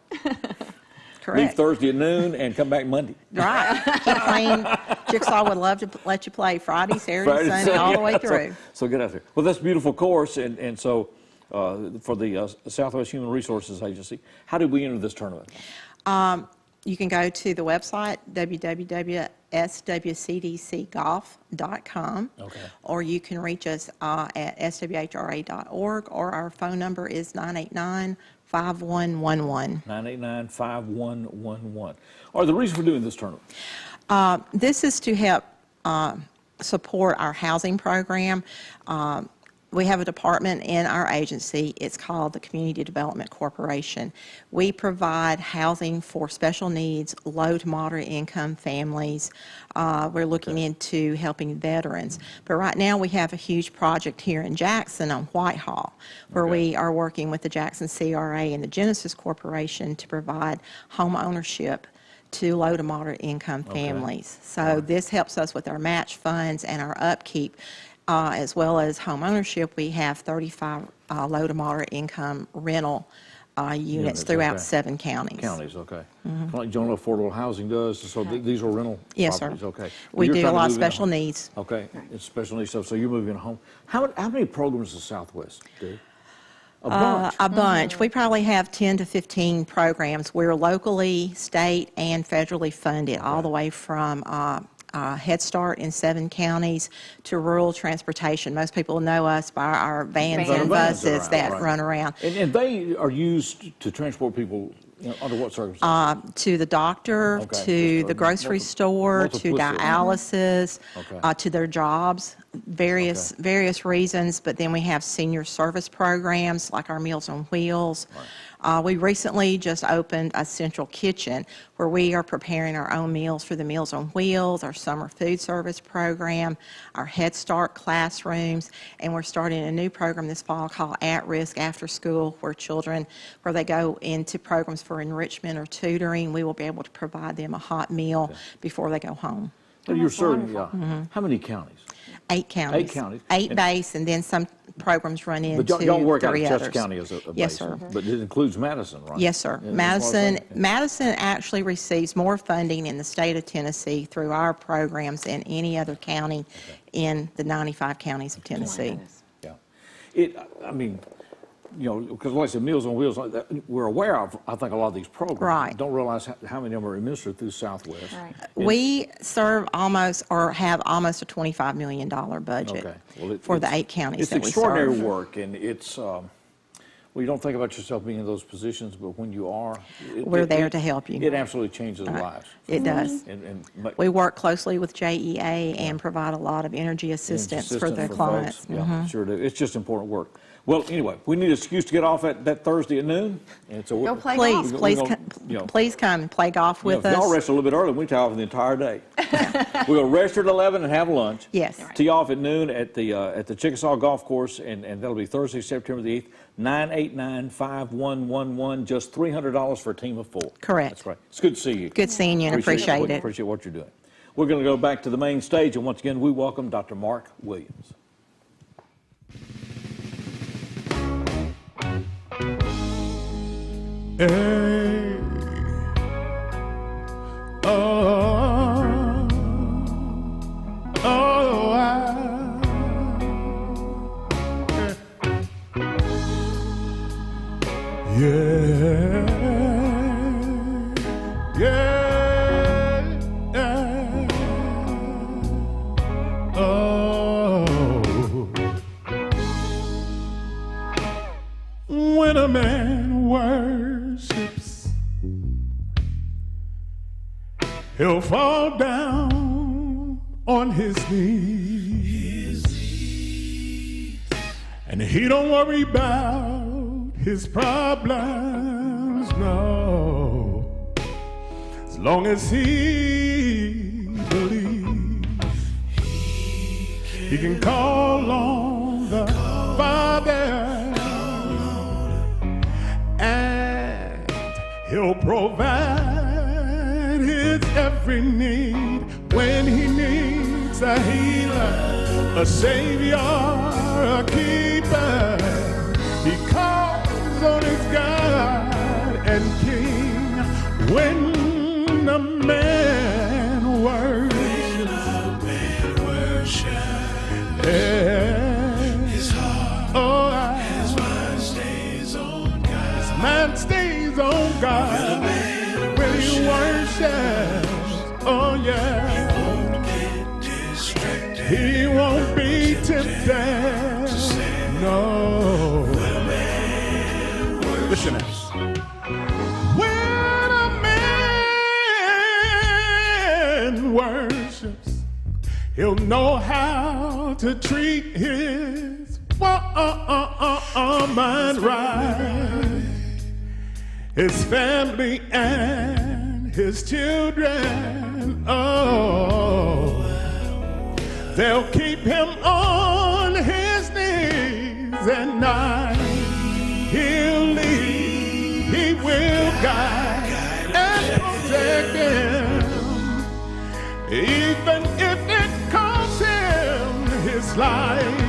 Correct. Leave Thursday at noon and come back Monday. Right. Chickasaw would love to let you play Friday, Saturday, Sunday, all the way through. So get out there. Well, that's a beautiful course, and so for the Southwest Human Resources Agency, how did we enter this tournament? You can go to the website, www.swcdcgolf.com. Okay. Or you can reach us at swhra.org, or our phone number is 989-5111. 989-5111. Or the reason for doing this tournament? This is to help support our housing program. We have a department in our agency. It's called the Community Development Corporation. We provide housing for special needs, low to moderate income families. We're looking into helping veterans. But right now we have a huge project here in Jackson on Whitehall, where we are working with the Jackson CRA and the Genesis Corporation to provide home ownership to low to moderate income families. So this helps us with our match funds and our upkeep. As well as home ownership, we have 35 low to moderate income rental units throughout 7 counties. Okay. Like General Affordable Housing does, so these are rental Yes, properties? sir. Okay. We Well, do you're a lot of trying to move special into- needs. Okay, it's special needs stuff, so you're moving home. How many programs does Southwest do? A bunch. A bunch. We probably have 10 to 15 programs. We're locally, state, and federally funded, all the way from Head Start in 7 counties to rural transportation. Most people know us by our vans and buses that run around. And they are used to transport people, under what circumstances? To the doctor, to the grocery store, to dialysis, to their jobs, various reasons. But then we have senior service programs like our Meals on Wheels. We recently just opened a central kitchen where we are preparing our own meals for the Meals on Wheels, our summer food service program, our Head Start classrooms, and we're starting a new program this fall called At Risk After School, where they go into programs for enrichment or tutoring. We will be able to provide them a hot meal before they go home. Well, you're serving, how many counties? 8 counties. 8 counties. 8 base, and then some programs run into 3 But y'all work out of others. Chester County as a base. Yes, sir. But it includes Madison, right? Yes, sir. Yeah, Madison actually receives more funding in the state of Tennessee through our programs than any other county in the 95 counties of Tennessee. I mean, because like I said, Meals on Wheels, we're aware of, I think, a lot of these programs. Right. Don't realize how many of them are administered through Southwest. Right. We serve almost, or have almost a $25 million budget for the 8 counties that we serve. It's extraordinary work, and it's, you don't think about yourself being in those positions, but when you are, we're there to help you. It absolutely changes lives. It does. And we work closely with JEA and provide a lot of energy assistance for their clients. Yeah, sure do. It's just important work. Well, anyway, we need an excuse to get off at that Thursday at noon. And so go play golf. Please come and play golf with us. If y'all rest a little bit early, we take off the entire day. We'll rest at 11 and have lunch. Yes. Tee off at noon at the Chickasaw Golf Course, and that'll be Thursday, September the 8th. 989-5111, just $300 for a team of 4. Correct. That's right. It's good to see you. Good seeing you and appreciate it. Appreciate what you're doing. We're going to go back to the main stage, and once again, we welcome Dr. Mark Williams. Hey, when a man worships, he'll fall down on his knees, and he don't worry about his problems, no, as long as he believes he can call on the Father, and he'll provide his every need when he needs a healer, a savior, a keeper. He calls on his God and King when a man worships. His heart, his mind stays on God. His mind stays on God when he worships. worships. Oh yeah. He won't be tempted. No. Listen now. When a man worships, he'll know how to treat his mind right. His family and his children, oh, they'll keep him on his knees at night. He'll lead, he will guide and protect him, even if it costs him his life.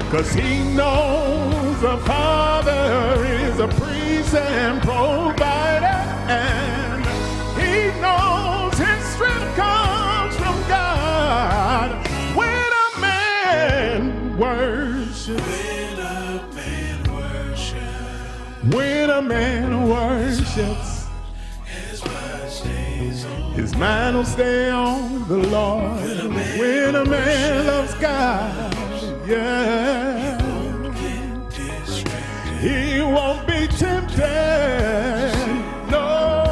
'Cause he knows the Father is a priest and provider, and he knows his strength comes from God. When a man worships, when a man worships, his mind will stay on the Lord. When a man loves God, yeah, he won't be tempted, no.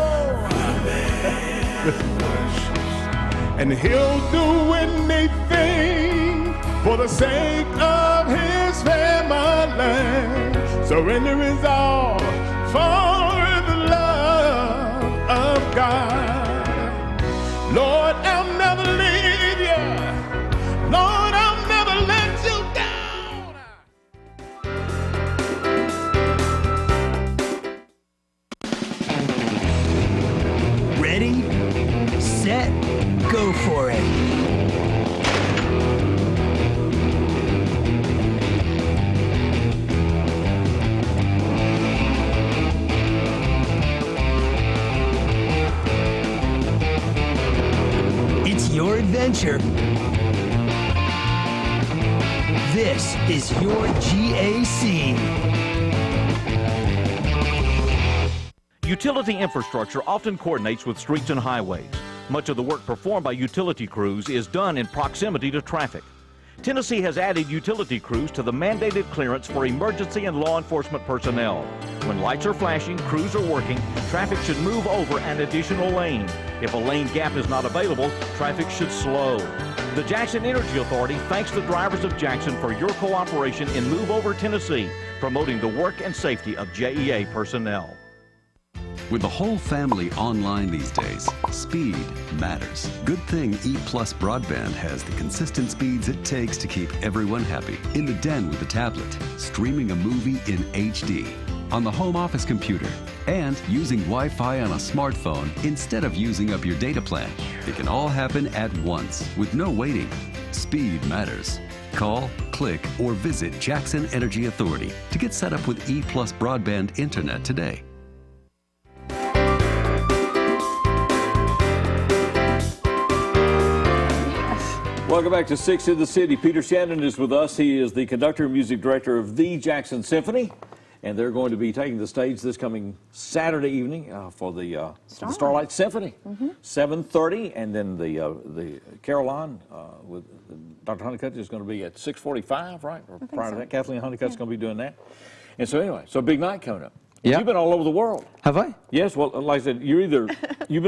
And he'll do anything for the sake of his family. Surrender is all for the love of God. Lord, I'll never leave you. Lord, I'll never let you down. Ready, set, go for it. It's your adventure. This is your GAC. Utility infrastructure often coordinates with streets and highways. Much of the work performed by utility crews is done in proximity to traffic. Tennessee has added utility crews to the mandated clearance for emergency and law enforcement personnel. When lights are flashing, crews are working, traffic should move over an additional lane. If a lane gap is not available, traffic should slow. The Jackson Energy Authority thanks the drivers of Jackson for your cooperation in Move Over Tennessee, promoting the work and safety of JEA personnel. With the whole family online these days, speed matters. Good thing EPlus broadband has the consistent speeds it takes to keep everyone happy. In the den with a tablet, streaming a movie in HD, on the home office computer, and using Wi-Fi on a smartphone instead of using up your data plan. It can all happen at once with no waiting. Speed matters. Call, click, or visit Jackson Energy Authority to get set up with EPlus broadband internet today. Welcome back to 6 in the City. Peter Shannon is with us. He is the conductor and music director of the Jackson Symphony, and they're going to be taking the stage this coming Saturday evening for the Starlight Symphony, 7:30, and then the Caroline with Dr. Honeycutt is going to be at 6:45, right? Or prior to that, Kathleen Honeycutt's going to be doing that. And so anyway, so a big night coming up. Yeah. You've been all over the world. Have I? Yes, well, like I said, you've been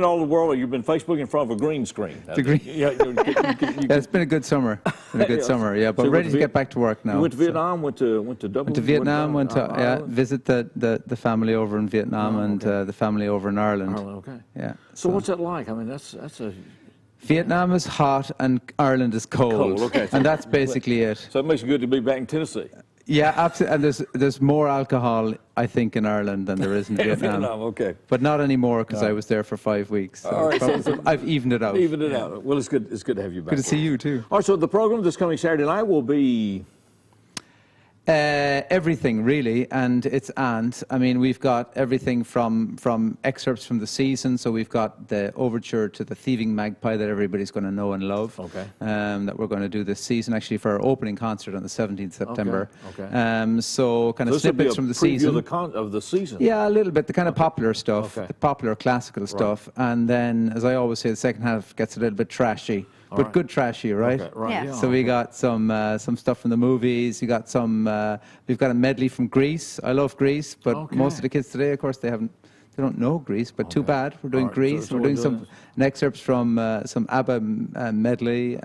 all over the world or you've been Facebook in front of a green screen. The green. Yeah, It's been a good summer. It's been a good summer, yeah, but So ready to get back to work now. You went to Vietnam, went to Dublin? Went to Vietnam, went to visit the family over in Vietnam and the family over in Ireland. Ireland, okay. Yeah. So what's that like? I mean, that's a... Vietnam is hot and Ireland is cold. Okay. And that's basically it. So it makes it good to be back in Tennessee. Yeah, absolutely. And there's more alcohol, I think, in Ireland than there is in Vietnam. Okay. But not anymore because I was there for 5 weeks. So All right, so I've evened it out. Evened it out. Well, it's good to have you back. Good to see you too. All right, so the program this coming Saturday night will be... Everything really, and I mean, we've got everything from excerpts from the season. So we've got the overture to the Thieving Magpie that everybody's going to know and love. Okay. That we're going to do this season, actually, for our opening concert on the 17th September. Okay. So kind of This will be snippets a from the preview season. of the season. Yeah, a little bit, the kind of popular stuff, Okay. the popular classical stuff, and then, as I always say, the second half gets a little bit trashy. All But right. good trashy, right? Okay, right, yeah. So we got some stuff from the movies. You got some. We've got a medley from Greece. I love Greece, but most of the kids today, of course, they don't know Greece. But too bad. We're doing All right, Greece. so we're we're doing doing some excerpts from some ABBA medley.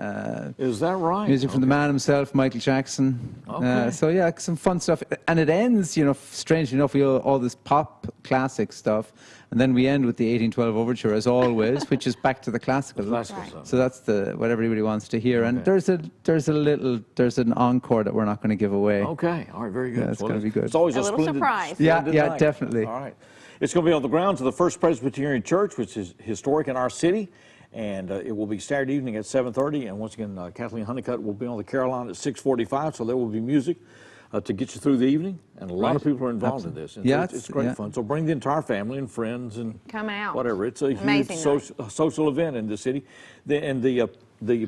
Is that right? Music from the man himself, Michael Jackson. Okay. So yeah, some fun stuff. And it ends, strangely enough, we all this pop classic stuff. And then we end with the 1812 Overture, as always, which is back to the classical. Stuff. So that's what everybody wants to hear. And there's an encore that we're not going to give away. Okay, all right, very good. Yeah, it's going to be good. It's always A little splendid, surprise. splendid Yeah, night. definitely. All right. It's going to be on the grounds of the First Presbyterian Church, which is historic in our city. And it will be Saturday evening at 7:30. And once again, Kathleen Honeycutt will be on the Caroline at 6:45. So there will be music to get you through the evening. And a lot of people are involved in this. And Yeah, so it's great fun. So bring the entire family and friends and Come out. whatever. It's a Amazing huge social event in the city. The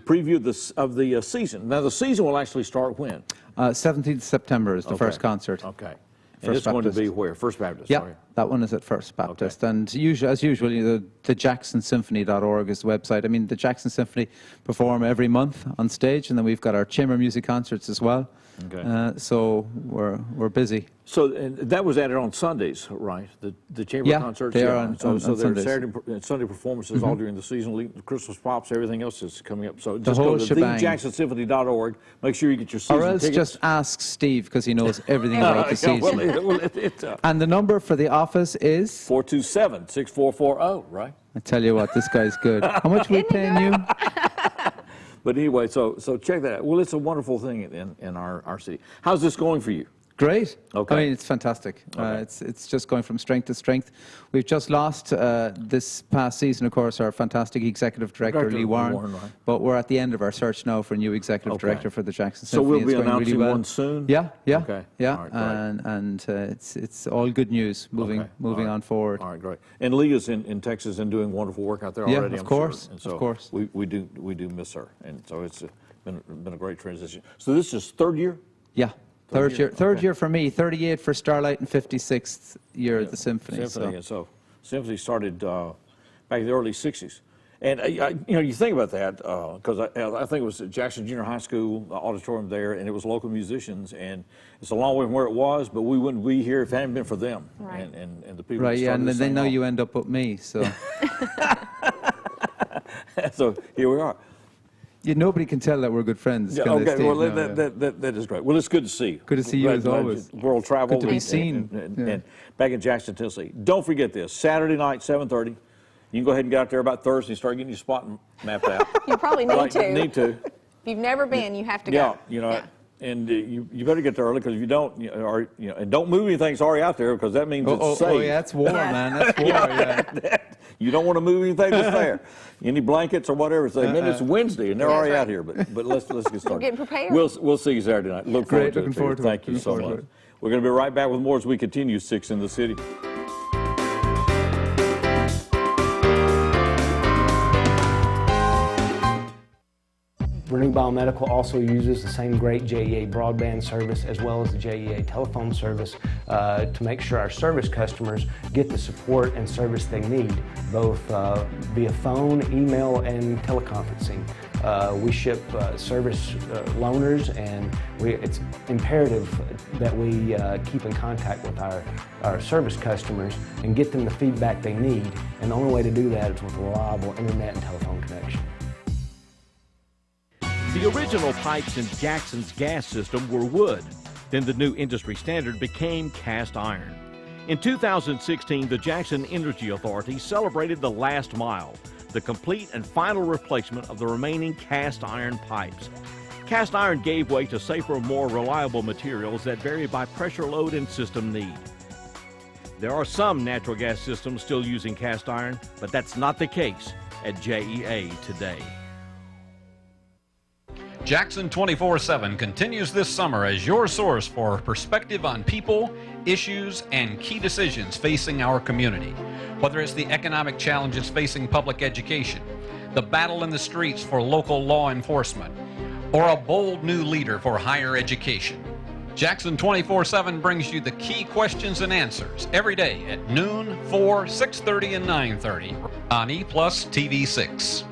preview of the season. Now, the season will actually start when? 17th September is the first concert. Okay. And First it's going to Baptist. be where? First Baptist? Yeah, sorry. that one is at First Baptist. And as usual, the JacksonSymphony.org is the website. I mean, the Jackson Symphony perform every month on stage, and then we've got our chamber music concerts as well. Okay. So we're busy. So and that was added on Sundays, right? The chamber Yeah, concerts. they are on so Sundays. there's Saturday and Sunday performances all during the season. Christmas pops, everything else is coming up. So just whole go to shebang. thejacksonsymphony.org. Make sure you get your season Or else tickets. just ask Steve, because he knows everything about the season. And the number for the office is? 427-6440, right? I tell you what, this guy's good. How much are we paying you? But anyway, so check that out. Well, it's a wonderful thing in our city. How's this going for you? Great. Okay. I mean, it's fantastic. It's just going from strength to strength. We've just lost this past season, of course, our fantastic executive director, Lee Warren. Right. But we're at the end of our search now for a new executive director for the Jackson So Symphony. we'll be It's going announcing really well. one soon? Yeah. Okay. Yeah. All right, great. And it's all good news moving on forward. All right, great. And Lee is in Texas and doing wonderful work out there Yeah, already. of I'm course, sure. And so of course. We do miss her, and so it's been a great transition. So this is third year. Yeah. Third year okay. for me, 38 for Starlight, and 56th year at the Symphony. And so Symphony started back in the early '60s, and you think about that because I think it was at Jackson Junior High School auditorium there, and it was local musicians, and it's a long way from where it was, but we wouldn't be here if it hadn't been for them and the people. Right, that yeah, and started then this now thing you end up with me, so. So here we are. Yeah, nobody can tell that we're good friends. Yeah, can they, okay, Steve? well, No, yeah. that is great. Well, it's good to see you. Good to see you as always. World travel. Good to be and- seen. And back in Jackson, Tennessee. Don't forget this, Saturday night, 7:30. You can go ahead and get out there about Thursday and start getting your spot mapped out. You probably need Right, to. Need to. If you've never been, you have to Yeah, go. and you better get there early because if you don't, and don't move anything that's already out there because that means it's safe. Oh, yeah, that's war, man. That's war, yeah. You don't want to move anything that's there. Any blankets or whatever. Say, man, it's Wednesday and they're already out here. But let's get started. Getting prepared. We'll see you Saturday night. Look forward to it. Looking forward to it. Thank you so much. We're going to be right back with more as we continue 6 in the City. Renew Biomedical also uses the same great JEA broadband service as well as the JEA telephone service to make sure our service customers get the support and service they need, both via phone, email, and teleconferencing. We ship service loaners, and it's imperative that we keep in contact with our service customers and get them the feedback they need, and the only way to do that is with a reliable internet and telephone connection. The original pipes in Jackson's gas system were wood. Then the new industry standard became cast iron. In 2016, the Jackson Energy Authority celebrated the last mile, the complete and final replacement of the remaining cast iron pipes. Cast iron gave way to safer, more reliable materials that vary by pressure load and system need. There are some natural gas systems still using cast iron, but that's not the case at JEA today. Jackson 24/7 continues this summer as your source for perspective on people, issues, and key decisions facing our community. Whether it's the economic challenges facing public education, the battle in the streets for local law enforcement, or a bold new leader for higher education, Jackson 24/7 brings you the key questions and answers every day at noon, 4, 6:30, and 9:30 on EPlusTV 6.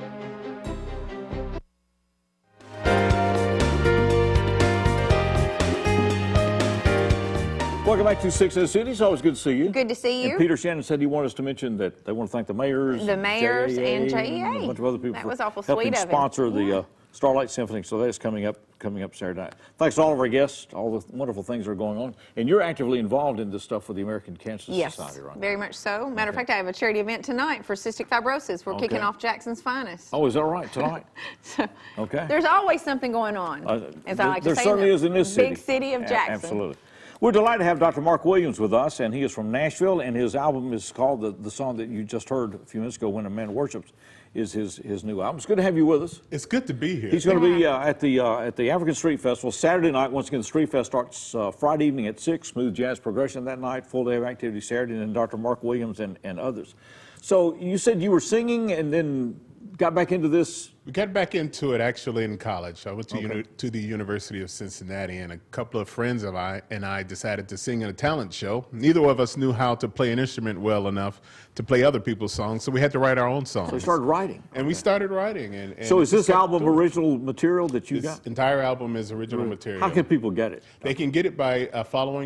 Welcome back to 6 in the City. It's always good to see you. Good to see you. And Peter Shannon said he wanted us to mention that they want to thank the mayors. The mayors and JEA. JEA. And a bunch of other people That was for awful helping sweet of him. sponsor the Starlight Symphony. So that's coming up Saturday night. Thanks to all of our guests, all the wonderful things that are going on. And you're actively involved in this stuff with the American Cancer Society, right? Very much so. Matter of fact, I have a charity event tonight for cystic fibrosis. We're kicking off Jackson's finest. Oh, is that right? Tonight? So, okay. there's always something going on, as I like to There say. certainly is in this city. Big city of Jackson. Absolutely. We're delighted to have Dr. Mark Williams with us, and he is from Nashville, and his album is called, the song that you just heard a few minutes ago, When a Man Worships, is his new album. It's good to have you with us. It's good to be here. He's going to be at the African Street Festival Saturday night. Once again, the Street Fest starts Friday evening at 6, smooth jazz progression that night, full day of activity Saturday, and then Dr. Mark Williams and others. So you said you were singing and then got back into this? We got back into it actually in college. I went to the University of Cincinnati, and a couple of friends of I decided to sing in a talent show. Neither of us knew how to play an instrument well enough to play other people's songs, so we had to write our own songs. So you started writing? And we started writing. And so is this album original material that you got? This entire album is original material. How can people get it? They can get it by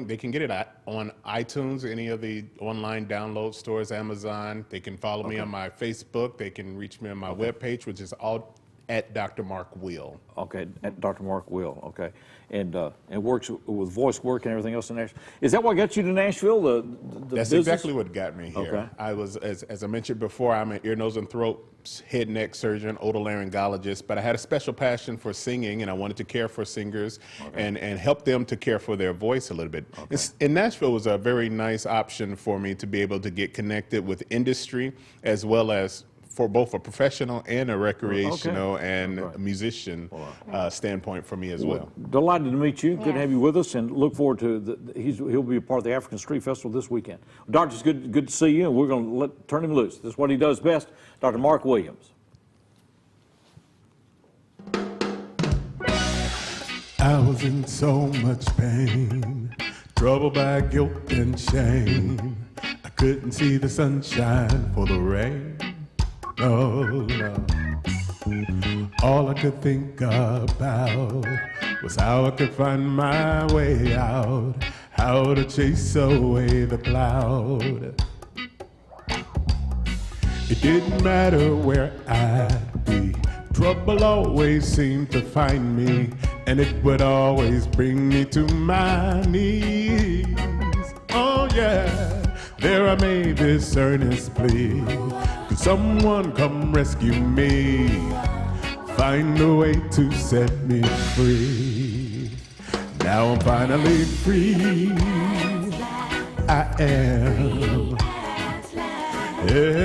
they can get it on iTunes, any of the online download stores, Amazon. They can follow me on my Facebook. They can reach me on my webpage, which is all at Dr. Mark Will. Okay, at Dr. Mark Will, okay. And works with voice work and everything else in Nashville. Is that what got you to Nashville, the That's business? exactly what got me here. Okay. I was, as I mentioned before, I'm an ear, nose, and throat head, neck surgeon, otolaryngologist, but I had a special passion for singing, and I wanted to care for singers and help them to care for their voice a little bit. And Nashville was a very nice option for me to be able to get connected with industry, as well as for both a professional and a recreational and a musician standpoint for me as well. Delighted to meet you. Good to have you with us, and look forward to he'll be a part of the African Street Festival this weekend. Doctor, it's good to see you, and we're going to turn him loose. This is what he does best. Dr. Mark Williams. I was in so much pain, troubled by guilt and shame. I couldn't see the sunshine for the rain. No, no. All I could think about was how I could find my way out, how to chase away the cloud. It didn't matter where I'd be, trouble always seemed to find me, and it would always bring me to my knees. Oh yeah, there I made this earnest plea. Could someone come rescue me? Find a way to set me free. Now I'm finally free. I am. Yeah.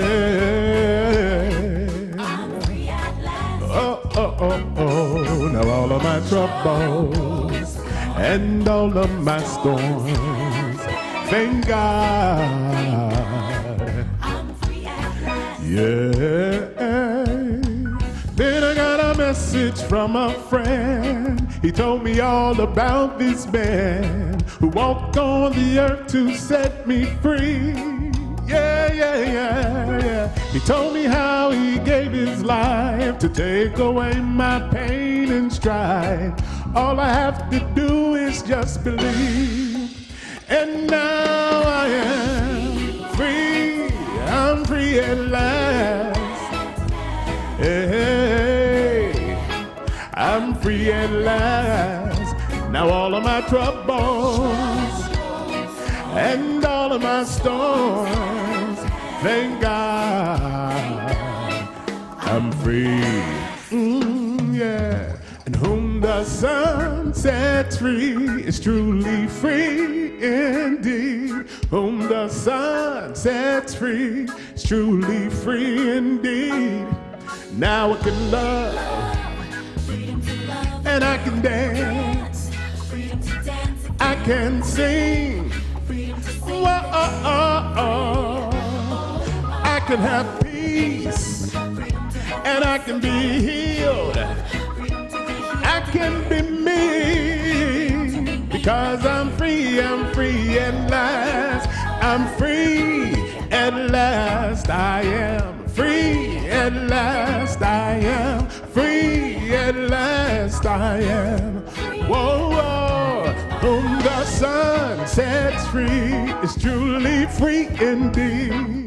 Oh, oh, oh, oh. Now all of my troubles and all of my storms, thank God. Yeah. Then I got a message from a friend. He told me all about this man who walked on the earth to set me free. Yeah, yeah, yeah, yeah. He told me how he gave his life to take away my pain and strife. All I have to do is just believe. And now I am free. I'm free at last. Hey, I'm free at last. Now all of my troubles and all of my storms, thank God, I'm free. Yeah. And whom the sun sets free is truly free indeed. Whom the sun sets free is truly free indeed. Now I can love and I can dance. I can sing. Whoa, I can have peace, and I can be healed. I can be me, because I'm free at last. I'm free at last. I am free at last. I am free at last. I am. Whoa, whoa. Whom the sun sets free is truly free indeed.